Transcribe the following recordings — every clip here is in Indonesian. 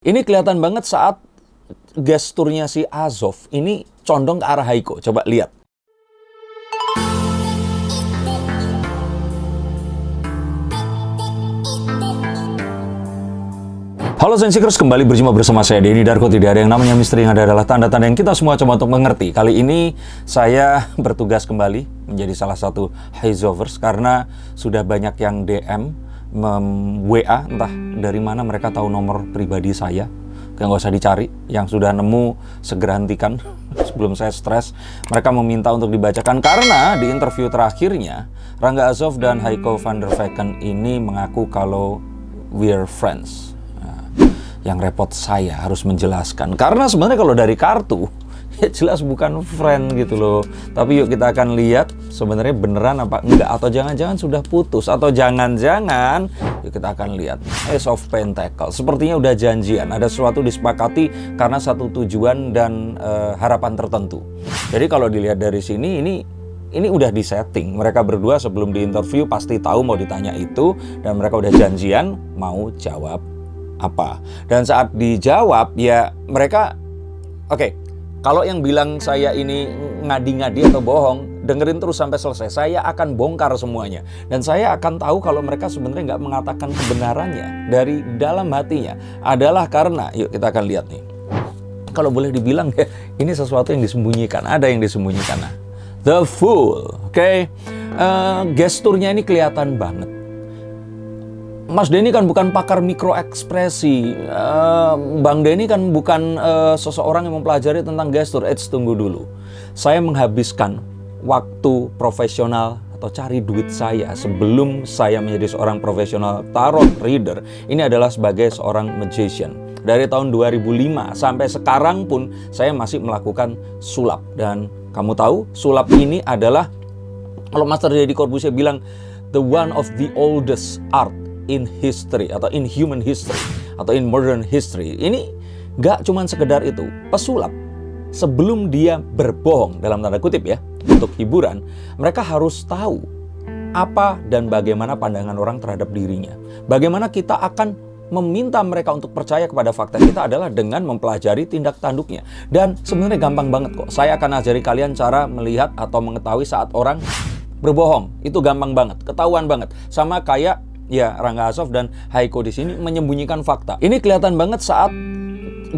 Ini kelihatan banget saat gesturnya si Azov ini condong ke arah Haiko. Coba lihat. Halo Sensikers, kembali berjumpa bersama saya Denny Darko. Tidak ada yang namanya misteri, yang ada adalah tanda-tanda yang kita semua coba untuk mengerti. Kali ini saya bertugas kembali menjadi salah satu Hazovers karena sudah banyak yang DM, WA, entah dari mana mereka tahu nomor pribadi saya. Nggak usah dicari, yang sudah nemu segera hentikan sebelum saya stres. Mereka meminta untuk dibacakan karena di interview terakhirnya Rangga Azov dan Haiko van der Vecken ini mengaku kalau we're friends. Yang repot saya harus menjelaskan karena sebenarnya kalau dari kartu ya jelas bukan friend gitu loh. Tapi yuk kita akan lihat sebenarnya beneran apa enggak, atau jangan-jangan sudah putus, atau jangan-jangan yuk kita akan lihat. Ace of Pentacles sepertinya udah janjian, ada sesuatu disepakati karena satu tujuan dan harapan tertentu. Jadi kalau dilihat dari sini ini udah disetting. Mereka berdua sebelum diinterview pasti tahu mau ditanya itu, dan mereka udah janjian mau jawab apa. Dan saat dijawab ya mereka oke. Kalau yang bilang saya ini ngadi-ngadi atau bohong, dengerin terus sampai selesai. Saya akan bongkar semuanya. Dan saya akan tahu kalau mereka sebenarnya nggak mengatakan kebenarannya dari dalam hatinya adalah karena, yuk kita akan lihat nih. Kalau boleh dibilang ya, ini sesuatu yang disembunyikan. Ada yang disembunyikan. Nah, The Fool, oke. Gesturnya ini kelihatan banget. Mas Denny kan bukan pakar mikro ekspresi. Bang Denny kan bukan seseorang yang mempelajari tentang gestur. Tunggu dulu. Saya menghabiskan waktu profesional atau cari duit saya sebelum saya menjadi seorang profesional tarot reader. Ini adalah sebagai seorang magician. Dari tahun 2005 sampai sekarang pun saya masih melakukan sulap. Dan kamu tahu sulap ini adalah, kalau Master Deddy Corbuzier bilang, the one of the oldest art in history atau in human history atau in modern history. Ini gak cuman sekedar itu. Pesulap sebelum dia berbohong dalam tanda kutip ya untuk hiburan, mereka harus tahu apa dan bagaimana pandangan orang terhadap dirinya. Bagaimana kita akan meminta mereka untuk percaya kepada fakta kita adalah dengan mempelajari tindak tanduknya. Dan sebenarnya gampang banget kok. Saya akan ajari kalian cara melihat atau mengetahui saat orang berbohong. Itu gampang banget, ketahuan banget. Sama kayak ya Rangga Azov dan Haiko di sini menyembunyikan fakta. Ini kelihatan banget saat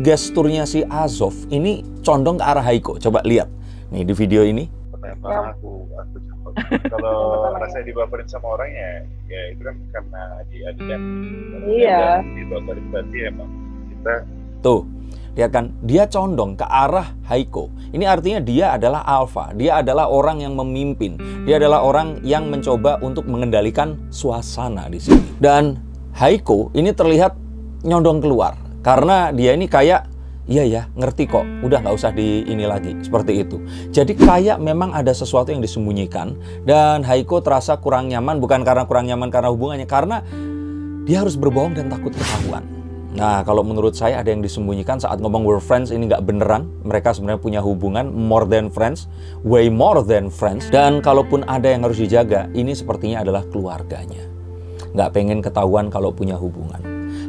gesturnya si Azov ini condong ke arah Haiko. Coba lihat nih di video ini. Pertama aku jawab. Kalau rasanya dibaperin sama orang ya itu kan karena diadukan. Iya. Dibaperin berarti emang kita Tuh, lihat kan, dia condong ke arah Haiko. Ini artinya dia adalah alpha, dia adalah orang yang memimpin, dia adalah orang yang mencoba untuk mengendalikan suasana di sini. Dan Haiko ini terlihat nyondong keluar karena dia ini kayak, iya ya, ngerti kok, udah nggak usah di ini lagi, seperti itu. Jadi kayak memang ada sesuatu yang disembunyikan, dan Haiko terasa kurang nyaman, bukan karena kurang nyaman karena hubungannya, karena dia harus berbohong dan takut ketahuan. Nah, kalau menurut saya ada yang disembunyikan saat ngomong we're friends, ini nggak beneran. Mereka sebenarnya punya hubungan more than friends, way more than friends. Dan kalaupun ada yang harus dijaga, ini sepertinya adalah keluarganya. Nggak pengen ketahuan kalau punya hubungan.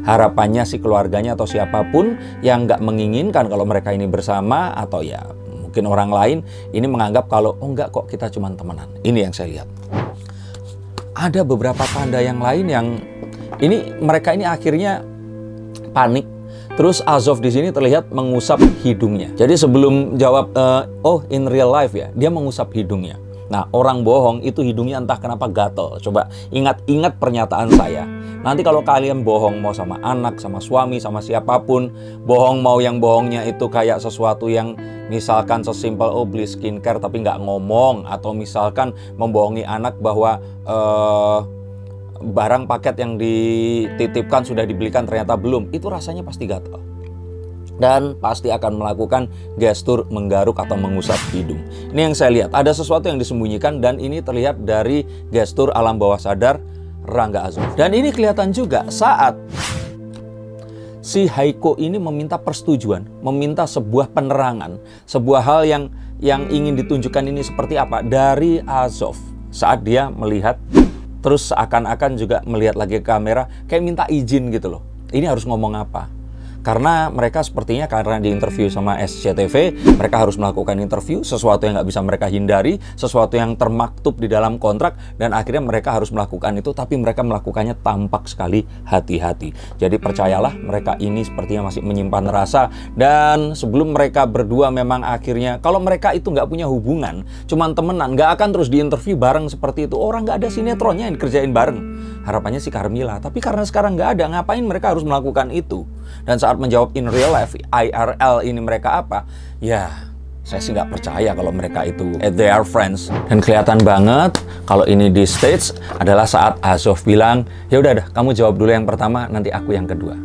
Harapannya si keluarganya atau siapapun yang nggak menginginkan kalau mereka ini bersama, atau ya mungkin orang lain, ini menganggap kalau, oh nggak kok, kita cuma temenan. Ini yang saya lihat. Ada beberapa tanda yang lain yang, ini mereka ini akhirnya panik. Terus Azov di sini terlihat mengusap hidungnya. Jadi sebelum jawab in real life ya, dia mengusap hidungnya. Nah, orang bohong itu hidungnya entah kenapa gatel. Coba ingat-ingat pernyataan saya. Nanti kalau kalian bohong mau sama anak, sama suami, sama siapapun, bohong mau yang bohongnya itu kayak sesuatu yang misalkan sesimpel beli skincare tapi nggak ngomong, atau misalkan membohongi anak bahwa barang paket yang dititipkan sudah dibelikan ternyata belum, itu rasanya pasti gatal. Dan pasti akan melakukan gestur menggaruk atau mengusap hidung. Ini yang saya lihat, ada sesuatu yang disembunyikan, dan ini terlihat dari gestur alam bawah sadar Rangga Azov. Dan ini kelihatan juga saat si Haiko ini meminta persetujuan, meminta sebuah penerangan, sebuah hal yang ingin ditunjukkan ini seperti apa dari Azov. Saat dia melihat, terus seakan-akan juga melihat lagi ke kamera, kayak minta izin gitu loh. Ini harus ngomong apa? Karena mereka sepertinya karena diinterview sama SCTV, mereka harus melakukan interview, sesuatu yang nggak bisa mereka hindari, sesuatu yang termaktub di dalam kontrak, dan akhirnya mereka harus melakukan itu, tapi mereka melakukannya tampak sekali hati-hati. Jadi percayalah, mereka ini sepertinya masih menyimpan rasa, dan sebelum mereka berdua memang akhirnya, kalau mereka itu nggak punya hubungan, cuman temenan, nggak akan terus diinterview bareng seperti itu. Orang nggak ada sinetronnya yang dikerjain bareng. Harapannya si Carmilla, tapi karena sekarang nggak ada, ngapain mereka harus melakukan itu? Dan saat menjawab in real life, IRL ini mereka apa? Ya, saya sih nggak percaya kalau mereka itu they are friends. Dan kelihatan banget kalau ini di stage adalah saat Azov bilang, ya udah dah, kamu jawab dulu yang pertama, nanti aku yang kedua.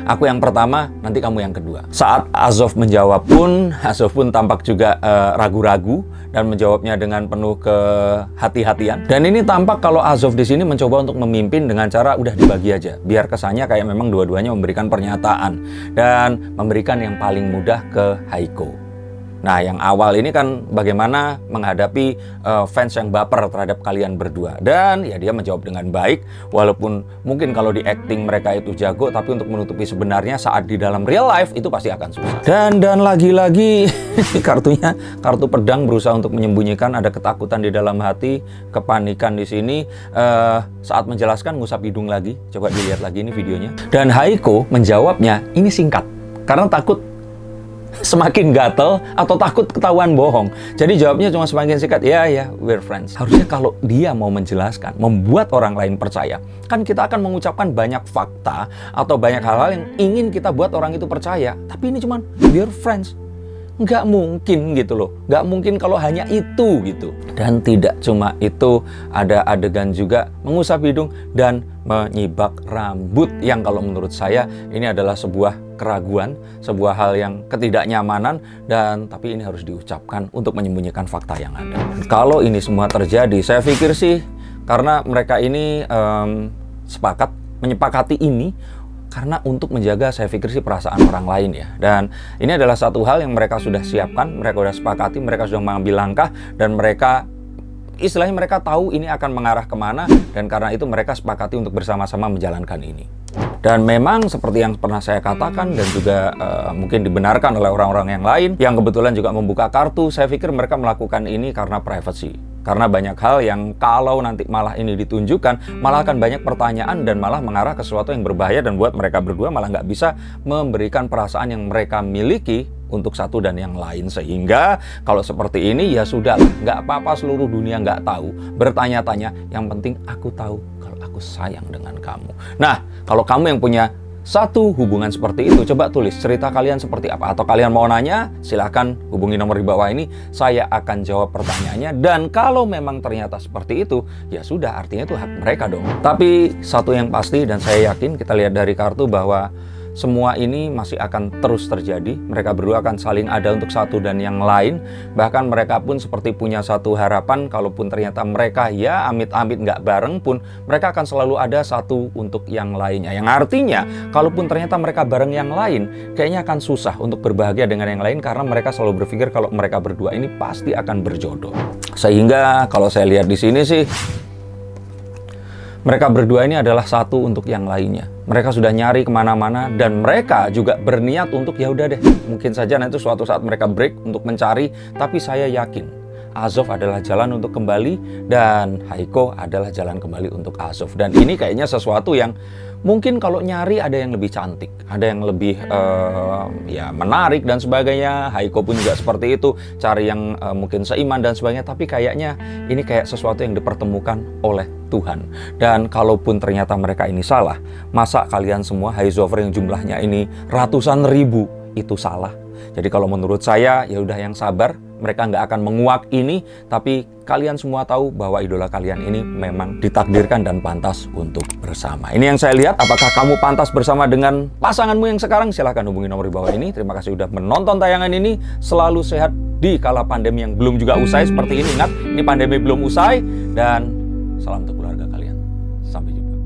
Aku yang pertama, nanti kamu yang kedua. Saat Azov menjawab pun, Azov pun tampak juga ragu-ragu dan menjawabnya dengan penuh kehati-hatian. Dan ini tampak kalau Azov di sini mencoba untuk memimpin dengan cara udah dibagi aja, biar kesannya kayak memang dua-duanya memberikan pernyataan dan memberikan yang paling mudah ke Haiko. Nah, yang awal ini kan bagaimana menghadapi fans yang baper terhadap kalian berdua. Dan ya dia menjawab dengan baik, walaupun mungkin kalau di acting mereka itu jago, tapi untuk menutupi sebenarnya saat di dalam real life itu pasti akan susah. Dan lagi-lagi kartu pedang berusaha untuk menyembunyikan ada ketakutan di dalam hati, kepanikan di sini. Saat menjelaskan ngusap hidung lagi, coba dilihat lagi ini videonya. Dan Haiko menjawabnya ini singkat, karena takut semakin gatel atau takut ketahuan bohong. Jadi jawabnya cuma semakin singkat, ya, we're friends. Harusnya kalau dia mau menjelaskan, membuat orang lain percaya, kan kita akan mengucapkan banyak fakta atau banyak hal-hal yang ingin kita buat orang itu percaya. Tapi ini cuma we're friends. Nggak mungkin gitu loh. Nggak mungkin kalau hanya itu gitu. Dan tidak cuma itu, ada adegan juga mengusap hidung dan menyibak rambut yang kalau menurut saya ini adalah sebuah keraguan, sebuah hal yang ketidaknyamanan, dan tapi ini harus diucapkan untuk menyembunyikan fakta yang ada. Kalau ini semua terjadi, saya pikir sih karena mereka ini menyepakati ini karena untuk menjaga, saya pikir sih, perasaan orang lain ya. Dan ini adalah satu hal yang mereka sudah siapkan, mereka sudah sepakati, mereka sudah mengambil langkah, dan mereka istilahnya mereka tahu ini akan mengarah kemana, dan karena itu mereka sepakati untuk bersama-sama menjalankan ini. Dan memang seperti yang pernah saya katakan dan juga mungkin dibenarkan oleh orang-orang yang lain yang kebetulan juga membuka kartu, saya pikir mereka melakukan ini karena privacy. Karena banyak hal yang kalau nanti malah ini ditunjukkan, malah akan banyak pertanyaan dan malah mengarah ke sesuatu yang berbahaya dan buat mereka berdua malah nggak bisa memberikan perasaan yang mereka miliki untuk satu dan yang lain. Sehingga kalau seperti ini ya sudah, nggak apa-apa seluruh dunia nggak tahu, bertanya-tanya, yang penting aku tahu kalau aku sayang dengan kamu. Nah, kalau kamu yang punya satu hubungan seperti itu, coba tulis cerita kalian seperti apa. Atau kalian mau nanya, silahkan hubungi nomor di bawah ini, saya akan jawab pertanyaannya. Dan kalau memang ternyata seperti itu, ya sudah, artinya itu hak mereka dong. Tapi satu yang pasti, dan saya yakin kita lihat dari kartu bahwa semua ini masih akan terus terjadi. Mereka berdua akan saling ada untuk satu dan yang lain. Bahkan mereka pun seperti punya satu harapan, kalaupun ternyata mereka ya amit-amit nggak bareng pun, mereka akan selalu ada satu untuk yang lainnya. Yang artinya, kalaupun ternyata mereka bareng yang lain, kayaknya akan susah untuk berbahagia dengan yang lain, karena mereka selalu berpikir kalau mereka berdua ini pasti akan berjodoh. Sehingga kalau saya lihat di sini sih, mereka berdua ini adalah satu untuk yang lainnya. Mereka sudah nyari kemana-mana dan mereka juga berniat untuk ya udah deh, mungkin saja nanti suatu saat mereka break untuk mencari. Tapi saya yakin Azov adalah jalan untuk kembali dan Haiko adalah jalan kembali untuk Azov. Dan ini kayaknya sesuatu yang mungkin kalau nyari ada yang lebih cantik, ada yang lebih ya menarik dan sebagainya. Haiko pun juga seperti itu, cari yang mungkin seiman dan sebagainya. Tapi kayaknya ini kayak sesuatu yang dipertemukan oleh Tuhan. Dan kalaupun ternyata mereka ini salah, masa kalian semua Heizover yang jumlahnya ini ratusan ribu itu salah? Jadi kalau menurut saya ya udah, yang sabar, mereka nggak akan menguak ini, tapi kalian semua tahu bahwa idola kalian ini memang ditakdirkan dan pantas untuk bersama. Ini yang saya lihat. Apakah kamu pantas bersama dengan pasanganmu yang sekarang? Silahkan hubungi nomor di bawah ini. Terima kasih sudah menonton tayangan ini. Selalu sehat di kala pandemi yang belum juga usai seperti ini. Ingat, ini pandemi belum usai, dan salam untuk keluarga kalian. Sampai jumpa.